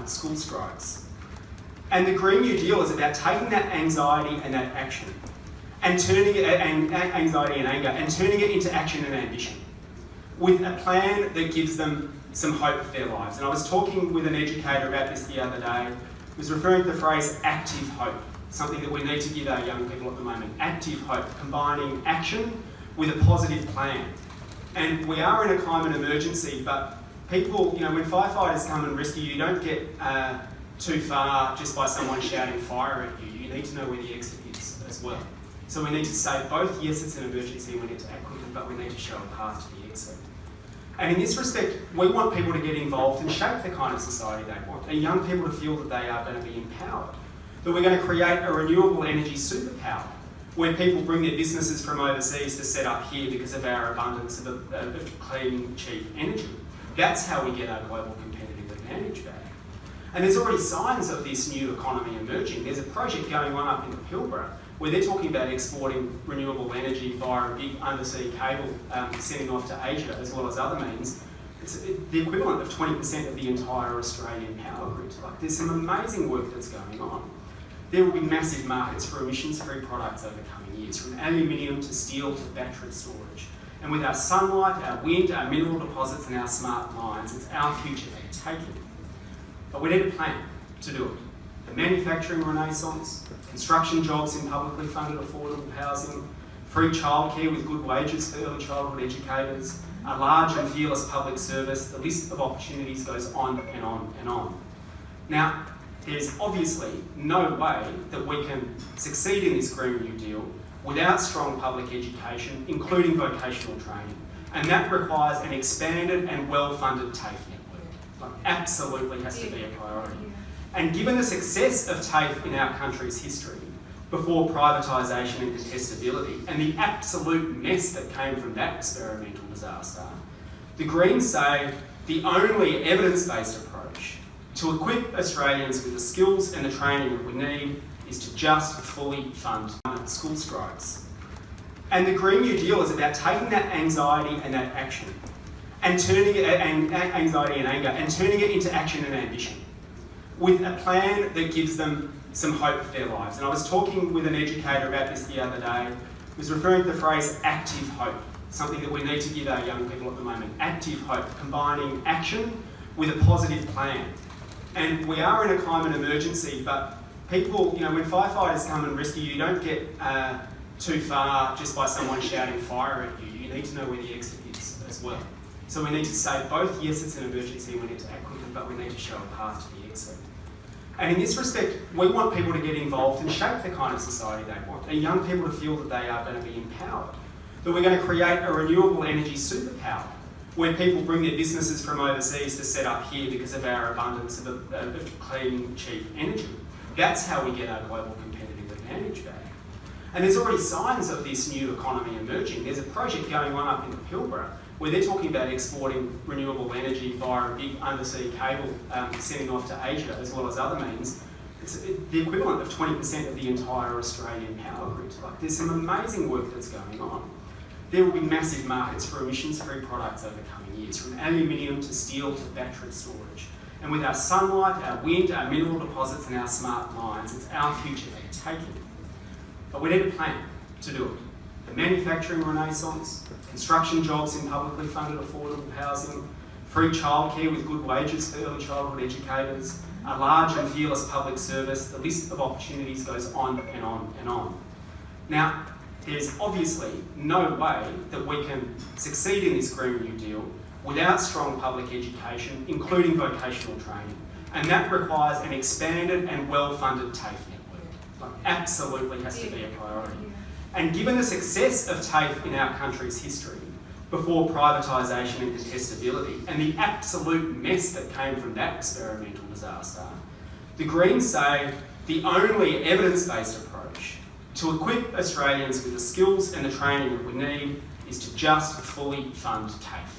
school strikes. And the Green New Deal is about taking that anxiety and that action and turning it, and anxiety and anger, and turning it into action and ambition with a plan that gives them some hope for their lives. And I was talking with an educator about this the other day. He was referring to the phrase active hope, something that we need to give our young people at the moment. Active hope, combining action with a positive plan. And we are in a climate emergency, but people, when firefighters come and rescue you, you don't get too far just by someone shouting fire at you. You need to know where the exit is as well. So we need to say both, yes, it's an emergency and we need to act quickly, but we need to show a path to the exit. And in this respect, we want people to get involved and shape the kind of society they want, and young people to feel that they are going to be empowered, that we're going to create a renewable energy superpower where people bring their businesses from overseas to set up here because of our abundance of clean, cheap energy. That's how we get our global competitive advantage back. And there's already signs of this new economy emerging. There's a project going on up in the Pilbara where they're talking about exporting renewable energy via a big undersea cable sending off to Asia as well as other means. It's the equivalent of 20% of the entire Australian power grid. There's some amazing work that's going on. There will be massive markets for emissions-free products over the coming years, from aluminium to steel to battery storage. And with our sunlight, our wind, our mineral deposits and our smart mines, it's our future to take it. But we need a plan to do it. The manufacturing renaissance, construction jobs in publicly funded affordable housing, free childcare with good wages for early childhood educators, a large and fearless public service. The list of opportunities goes on and on and on. Now, there's obviously no way that we can succeed in this Green New Deal without strong public education, including vocational training. And that requires an expanded and well-funded TAFE network. Absolutely has to be a priority. And given the success of TAFE in our country's history, before privatisation and contestability, and the absolute mess that came from that experimental disaster, the Greens say the only evidence-based approach to equip Australians with the skills and the training that we need is to just fully fund school strikes. And the Green New Deal is about taking that anxiety and that action and turning it, and anxiety and anger, and turning it into action and ambition with a plan that gives them some hope for their lives. And I was talking with an educator about this the other day. He was referring to the phrase active hope, something that we need to give our young people at the moment. Active hope, combining action with a positive plan. And we are in a climate emergency, but people, when firefighters come and rescue you, you don't get too far just by someone shouting fire at you. You need to know where the exit is as well. So we need to say both, yes, it's an emergency and we need to act quickly, but we need to show a path to the exit. And in this respect, we want people to get involved and shape the kind of society they want, and young people to feel that they are going to be empowered, that we're going to create a renewable energy superpower where people bring their businesses from overseas to set up here because of our abundance of clean, cheap energy. That's how we get our global competitive advantage back. And there's already signs of this new economy emerging. There's a project going on up in the Pilbara where they're talking about exporting renewable energy via a big undersea cable sending off to Asia as well as other means. It's the equivalent of 20% of the entire Australian power grid. There's some amazing work that's going on. There will be massive markets for emissions-free products over the coming years, from aluminium to steel to battery storage. And with our sunlight, our wind, our mineral deposits and our smart mines, it's our future to take it. But we need a plan to do it. The manufacturing renaissance, construction jobs in publicly funded affordable housing, free childcare with good wages for early childhood educators, a large and fearless public service. The list of opportunities goes on and on and on. Now, there's obviously no way that we can succeed in this Green New Deal without strong public education, including vocational training. And that requires an expanded and well-funded TAFE network. Absolutely has to be a priority. And given the success of TAFE in our country's history, before privatisation and contestability, and the absolute mess that came from that experimental disaster, the Greens say the only evidence-based approach to equip Australians with the skills and the training that we need is to just fully fund TAFE.